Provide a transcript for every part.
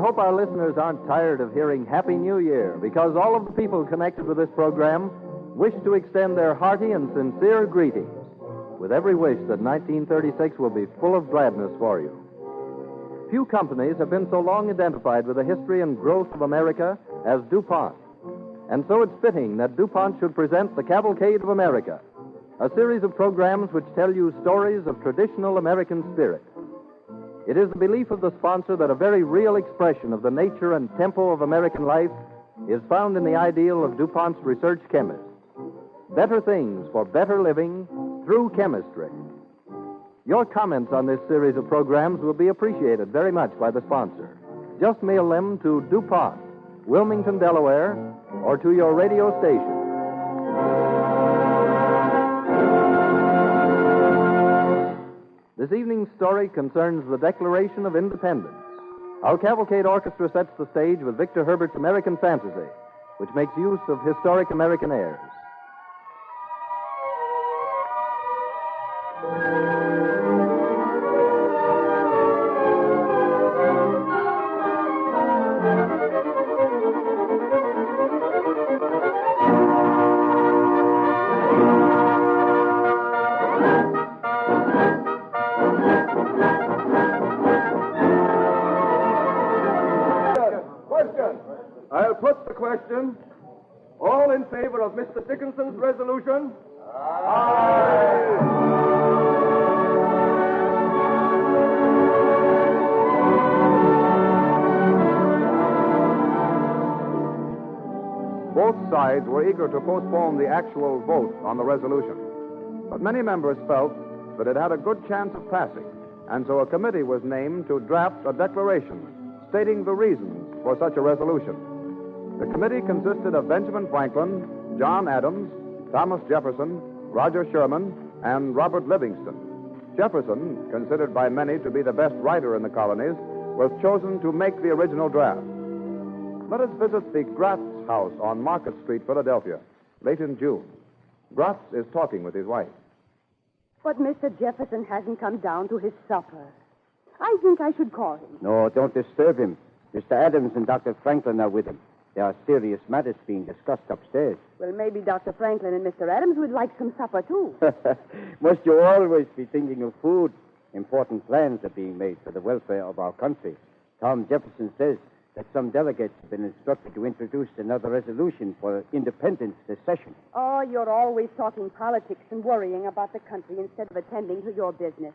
hope our listeners aren't tired of hearing Happy New Year, because all of the people connected with this program wish to extend their hearty and sincere greetings, with every wish that 1936 will be full of gladness for you. Few companies have been so long identified with the history and growth of America as DuPont. And so it's fitting that DuPont should present the Cavalcade of America, a series of programs which tell you stories of traditional American spirit. It is the belief of the sponsor that a very real expression of the nature and tempo of American life is found in the ideal of DuPont's research chemist. Better things for better living through chemistry. Your comments on this series of programs will be appreciated very much by the sponsor. Just mail them to DuPont, Wilmington, Delaware, or to your radio station. This evening's story concerns the Declaration of Independence. Our Cavalcade Orchestra sets the stage with Victor Herbert's American Fantasy, which makes use of historic American airs. I'll put the question. All in favor of Mr. Dickinson's resolution? Aye. Both sides were eager to postpone the actual vote on the resolution. But many members felt that it had a good chance of passing, and so a committee was named to draft a declaration stating the reasons for such a resolution. The committee consisted of Benjamin Franklin, John Adams, Thomas Jefferson, Roger Sherman, and Robert Livingston. Jefferson, considered by many to be the best writer in the colonies, was chosen to make the original draft. Let us visit the Gratz house on Market Street, Philadelphia, late in June. Gratz is talking with his wife. But Mr. Jefferson hasn't come down to his supper. I think I should call him. No, don't disturb him. Mr. Adams and Dr. Franklin are with him. There are serious matters being discussed upstairs. Well, maybe Dr. Franklin and Mr. Adams would like some supper, too. Must you always be thinking of food? Important plans are being made for the welfare of our country. Tom Jefferson says that some delegates have been instructed to introduce another resolution for independence this session. Oh, you're always talking politics and worrying about the country instead of attending to your business.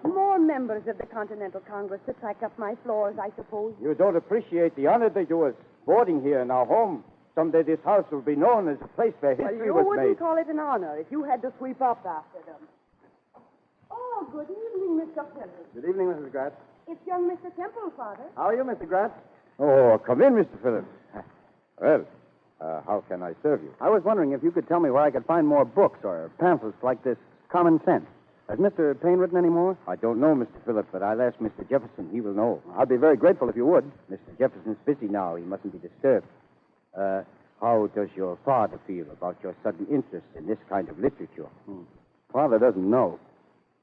More members of the Continental Congress to track up my floors, I suppose. You don't appreciate the honor they do us boarding here in our home. Someday this house will be known as a place where history well, you was wouldn't made. call it an honor if you had to sweep up after them. Oh, good evening, Mr. Phillips. Good evening, Mrs. Gratz. It's young Mr. Temple, Father. How are you, Mr. Gratz? Oh, come in, Mr. Phillips. Well, how can I serve you? I was wondering if you could tell me where I could find more books or pamphlets like this Common Sense. Has Mr. Payne written any more? I don't know, Mr. Phillips, but I'll ask Mr. Jefferson. He will know. I'd be very grateful if you would. Mr. Jefferson's busy now. He mustn't be disturbed. How does your father feel about your sudden interest in this kind of literature? Father doesn't know.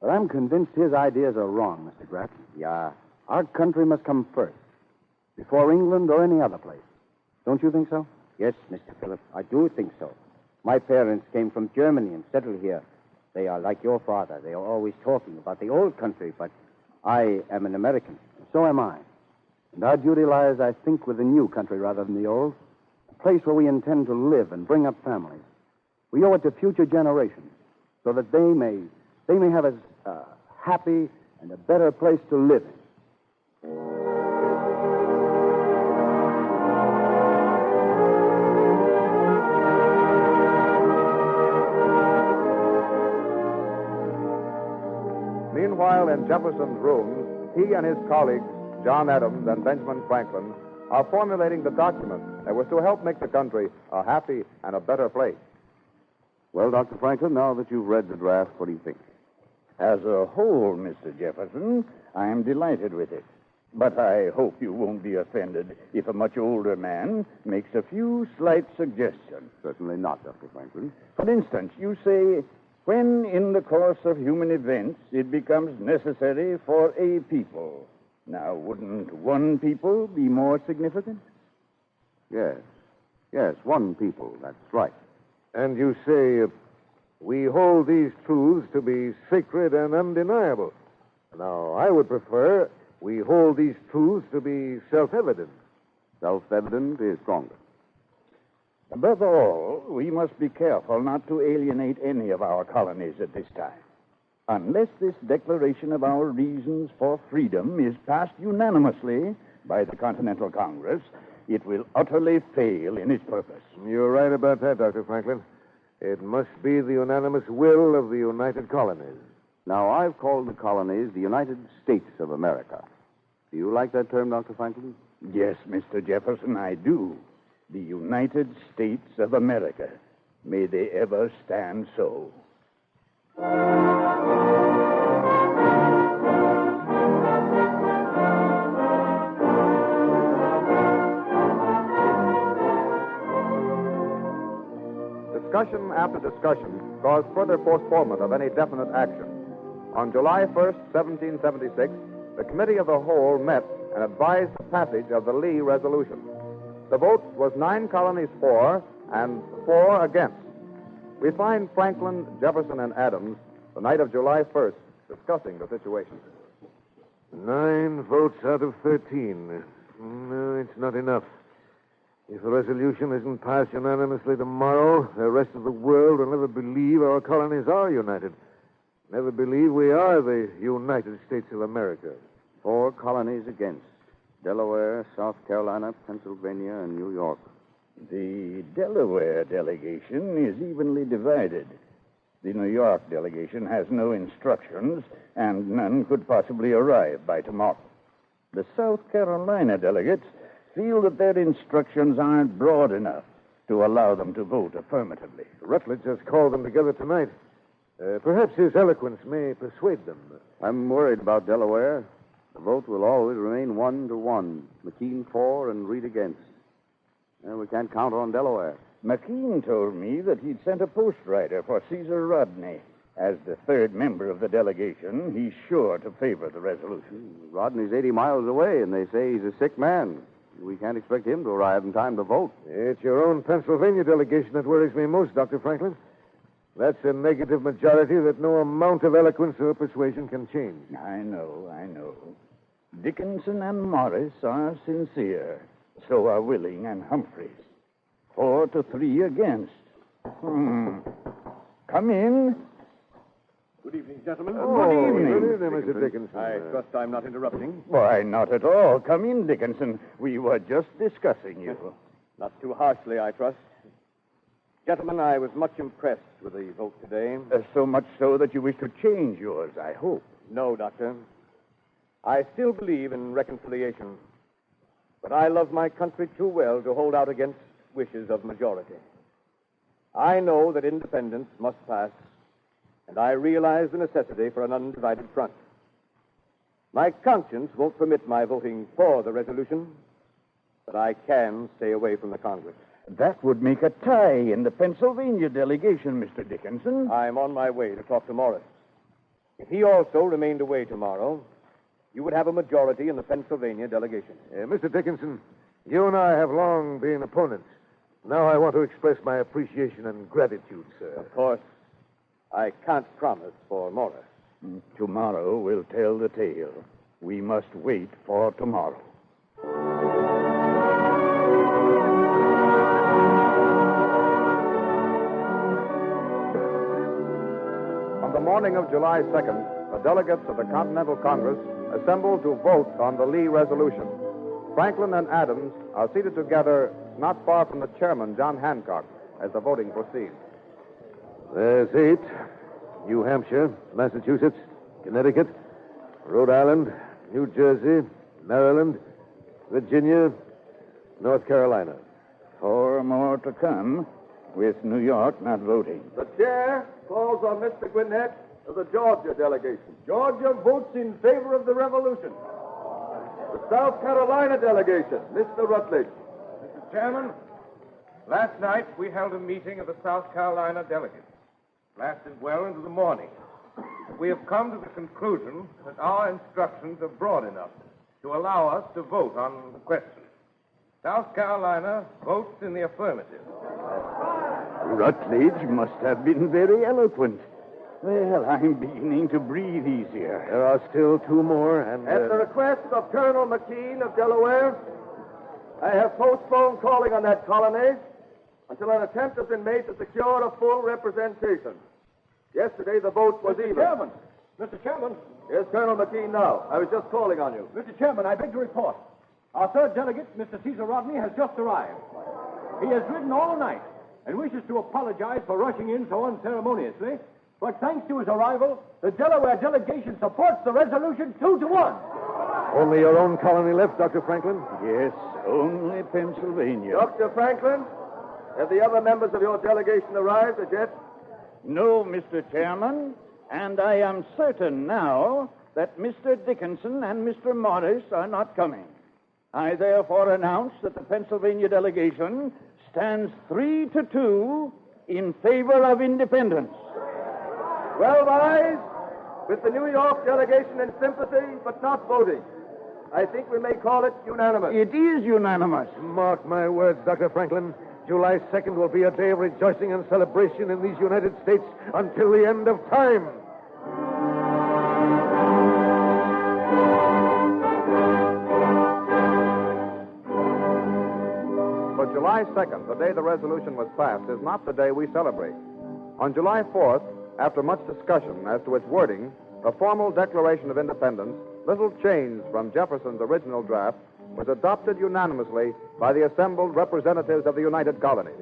But I'm convinced his ideas are wrong, Mr. Gratz. Yeah. Our country must come first, before England or any other place. Don't you think so? Yes, Mr. Phillips, I do think so. My parents came from Germany and settled here. They are like your father. They are always talking about the old country, but I am an American. So am I. And our duty lies, I think, with the new country rather than the old. A place where we intend to live and bring up families. We owe it to future generations so that they may have a happy and a better place to live in. Meanwhile, in Jefferson's room, he and his colleagues, John Adams and Benjamin Franklin, are formulating the document that was to help make the country a happy and a better place. Well, Dr. Franklin, now that you've read the draft, what do you think? As a whole, Mr. Jefferson, I am delighted with it. But I hope you won't be offended if a much older man makes a few slight suggestions. Certainly not, Dr. Franklin. For instance, you say, when in the course of human events it becomes necessary for a people Now, wouldn't one people be more significant? Yes. Yes, one people. That's right. And you say, we hold these truths to be sacred and undeniable. Now, I would prefer we hold these truths to be self-evident. Self-evident is stronger. Above all, we must be careful not to alienate any of our colonies at this time. Unless this declaration of our reasons for freedom is passed unanimously by the Continental Congress, it will utterly fail in its purpose. You're right about that, Dr. Franklin. It must be the unanimous will of the United Colonies. Now, I've called the colonies the United States of America. Do you like that term, Dr. Franklin? Yes, Mr. Jefferson, I do. The United States of America. May they ever stand so. Discussion after discussion caused further postponement of any definite action. On July 1st, 1776, the Committee of the Whole met and advised the passage of the Lee Resolution. The vote was 9 colonies for and 4 against. We find Franklin, Jefferson, and Adams the night of July 1st discussing the situation. 9 votes out of 13. No, it's not enough. If the resolution isn't passed unanimously tomorrow, the rest of the world will never believe our colonies are united. Never believe we are the United States of America. 4 colonies against: Delaware, South Carolina, Pennsylvania, and New York. The Delaware delegation is evenly divided. The New York delegation has no instructions, and none could possibly arrive by tomorrow. The South Carolina delegates feel that their instructions aren't broad enough to allow them to vote affirmatively. Rutledge has called them together tonight. Perhaps his eloquence may persuade them. I'm worried about Delaware. The vote will always remain 1-1. McKean for and Reed against. We can't count on Delaware. McKean told me that he'd sent a postwriter for Caesar Rodney. As the third member of the delegation, he's sure to favor the resolution. Rodney's 80 miles away, and they say he's a sick man. We can't expect him to arrive in time to vote. It's your own Pennsylvania delegation that worries me most, Dr. Franklin. That's a negative majority that no amount of eloquence or persuasion can change. I know. Dickinson and Morris are sincere. So are Willing and Humphreys. 4-3 against. Come in. Good evening, gentlemen. Good evening. Good evening, Mr. Dickinson. I trust I'm not interrupting. Why, not at all. Come in, Dickinson. We were just discussing you. Not too harshly, I trust. Gentlemen, I was much impressed with the vote today. So much so that you wish to change yours, I hope. No, Doctor. I still believe in reconciliation. But I love my country too well to hold out against wishes of majority. I know that independence must pass, and I realize the necessity for an undivided front. My conscience won't permit my voting for the resolution, but I can stay away from the Congress. That would make a tie in the Pennsylvania delegation, Mr. Dickinson. I'm on my way to talk to Morris. If he also remained away tomorrow, you would have a majority in the Pennsylvania delegation. Mr. Dickinson, you and I have long been opponents. Now I want to express my appreciation and gratitude, sir. Of course, I can't promise for Morris. Tomorrow will tell the tale. We must wait for tomorrow. On the morning of July 2nd, the delegates of the Continental Congress assembled to vote on the Lee Resolution. Franklin and Adams are seated together not far from the chairman, John Hancock, as the voting proceeds. There's 8. New Hampshire, Massachusetts, Connecticut, Rhode Island, New Jersey, Maryland, Virginia, North Carolina. 4 more to come, with New York not voting. The chair calls on Mr. Gwinnett of the Georgia delegation. Georgia votes in favor of the revolution. The South Carolina delegation, Mr. Rutledge. Mr. Chairman, last night we held a meeting of the South Carolina delegates. It lasted well into the morning. We have come to the conclusion that our instructions are broad enough to allow us to vote on the question. South Carolina votes in the affirmative. Rutledge must have been very eloquent. Well, I'm beginning to breathe easier. There are still two more, and... At the request of Colonel McKean of Delaware, I have postponed calling on that colony until an attempt has been made to secure a full representation. Yesterday, the vote was even. Mr. Chairman. Here's Colonel McKean now. I was just calling on you. Mr. Chairman, I beg to report. Our third delegate, Mr. Caesar Rodney, has just arrived. He has ridden all night and wishes to apologize for rushing in so unceremoniously. But thanks to his arrival, the Delaware delegation supports the resolution 2-1. Only your own colony left, Dr. Franklin? Yes, only Pennsylvania. Dr. Franklin, have the other members of your delegation arrived as yet? No, Mr. Chairman, and I am certain now that Mr. Dickinson and Mr. Morris are not coming. I therefore announce that the Pennsylvania delegation stands 3-2 in favor of independence. Well, boys, with the New York delegation in sympathy but not voting, I think we may call it unanimous. It is unanimous. Mark my words, Dr. Franklin. July 2nd will be a day of rejoicing and celebration in these United States until the end of time. But July 2nd, the day the resolution was passed, is not the day we celebrate. On July 4th, after much discussion as to its wording, a formal Declaration of Independence, little changed from Jefferson's original draft, was adopted unanimously by the assembled representatives of the United Colonies.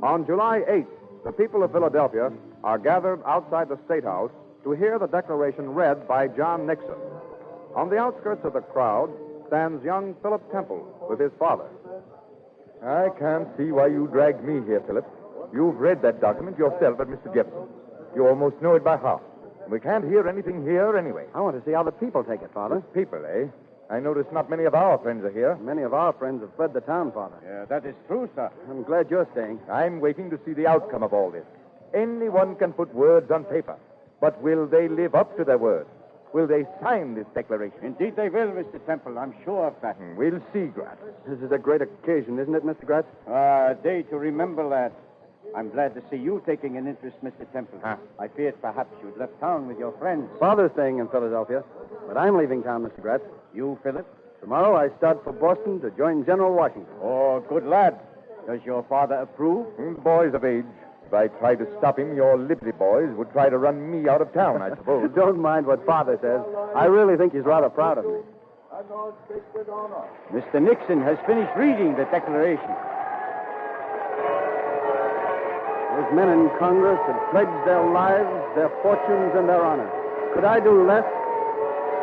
On July 8th, the people of Philadelphia are gathered outside the State House to hear the Declaration read by John Nixon. On the outskirts of the crowd stands young Philip Temple with his father. I can't see why you dragged me here, Philip. You've read that document yourself at Mr. Jefferson. You almost know it by heart. We can't hear anything here anyway. I want to see how the people take it, Father. People, eh? I notice not many of our friends are here. Many of our friends have fled the town, Father. Yeah, that is true, sir. I'm glad you're staying. I'm waiting to see the outcome of all this. Anyone can put words on paper, but will they live up to their words? Will they sign this declaration? Indeed they will, Mr. Temple. I'm sure of that. We'll see, Gratz. This is a great occasion, isn't it, Mr. Gratz? A day to remember, lad. I'm glad to see you taking an interest, Mr. Temple. Huh? I feared perhaps you'd left town with your friends. Father's staying in Philadelphia, but I'm leaving town, Mr. Gratz. You, Philip? Tomorrow I start for Boston to join General Washington. Oh, good lad. Does your father approve? The boy's of age. If I tried to stop him, your Liberty boys would try to run me out of town, I suppose. Don't mind what Father says. I really think he's rather proud of me. Mr. Nixon has finished reading the Declaration. Those men in Congress have pledged their lives, their fortunes, and their honor. Could I do less?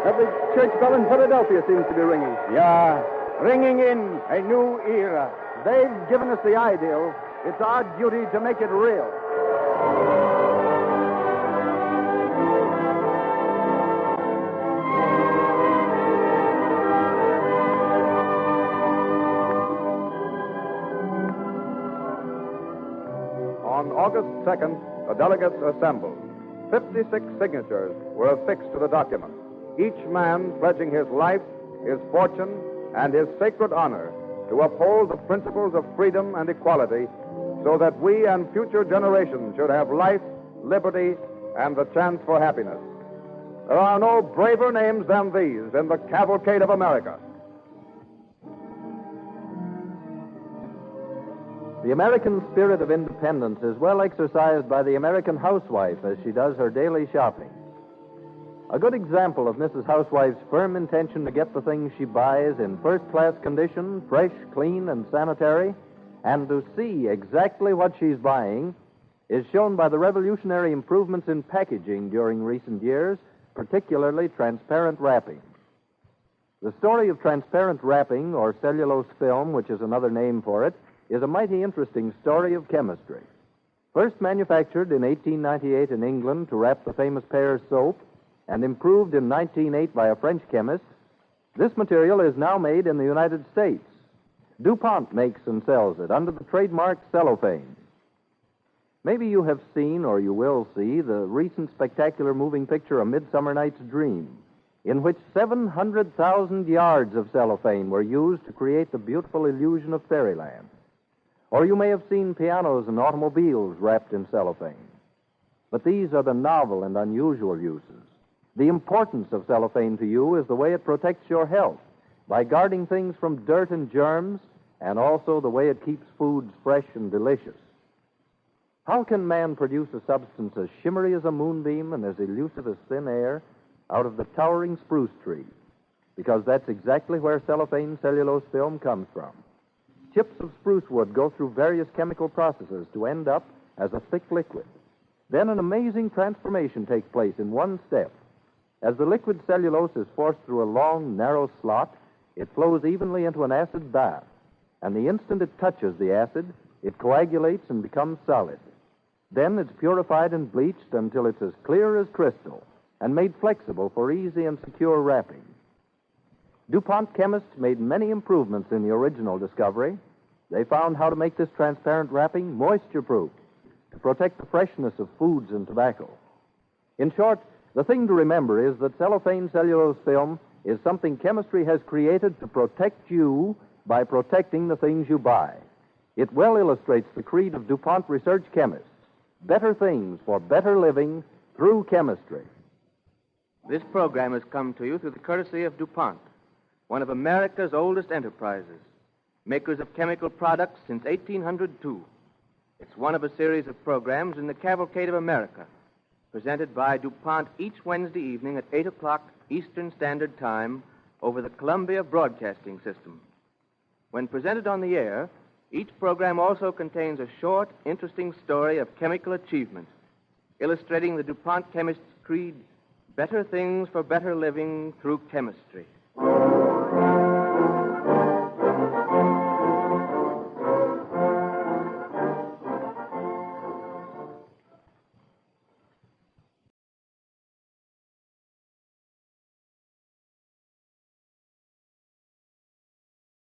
Every church bell in Philadelphia seems to be ringing. Yeah, ringing in a new era. They've given us the ideal. It's our duty to make it real. On August 2nd, the delegates assembled. 56 signatures were affixed to the document, each man pledging his life, his fortune, and his sacred honor to uphold the principles of freedom and equality so that we and future generations should have life, liberty, and the chance for happiness. There are no braver names than these in the Cavalcade of America. The American spirit of independence is well exercised by the American housewife as she does her daily shopping. A good example of Mrs. Housewife's firm intention to get the things she buys in first-class condition, fresh, clean, and sanitary, and to see exactly what she's buying, is shown by the revolutionary improvements in packaging during recent years, particularly transparent wrapping. The story of transparent wrapping, or cellulose film, which is another name for it, is a mighty interesting story of chemistry. First manufactured in 1898 in England to wrap the famous Pears soap, and improved in 1908 by a French chemist, this material is now made in the United States. DuPont makes and sells it under the trademark Cellophane. Maybe you have seen, or you will see, the recent spectacular moving picture, A Midsummer Night's Dream. in which 700,000 yards of cellophane were used to create the beautiful illusion of fairyland. Or you may have seen pianos and automobiles wrapped in cellophane. But these are the novel and unusual uses. The importance of cellophane to you is the way it protects your health by guarding things from dirt and germs, and also the way it keeps foods fresh and delicious. How can man produce a substance as shimmery as a moonbeam and as elusive as thin air out of the towering spruce tree? Because that's exactly where cellophane cellulose film comes from. Chips of spruce wood go through various chemical processes to end up as a thick liquid. Then an amazing transformation takes place in one step. As the liquid cellulose is forced through a long, narrow slot, it flows evenly into an acid bath, and the instant it touches the acid, it coagulates and becomes solid. Then it's purified and bleached until it's as clear as crystal and made flexible for easy and secure wrapping. DuPont chemists made many improvements in the original discovery. They found how to make this transparent wrapping moisture-proof to protect the freshness of foods and tobacco. In short, the thing to remember is that cellophane cellulose film is something chemistry has created to protect you by protecting the things you buy. It well illustrates the creed of DuPont research chemists: better things for better living through chemistry. This program has come to you through the courtesy of DuPont, one of America's oldest enterprises, makers of chemical products since 1802. It's one of a series of programs in the Cavalcade of America, presented by DuPont each Wednesday evening at 8 o'clock Eastern Standard Time over the Columbia Broadcasting System. When presented on the air, each program also contains a short, interesting story of chemical achievement, illustrating the DuPont chemist's creed: better things for better living through chemistry.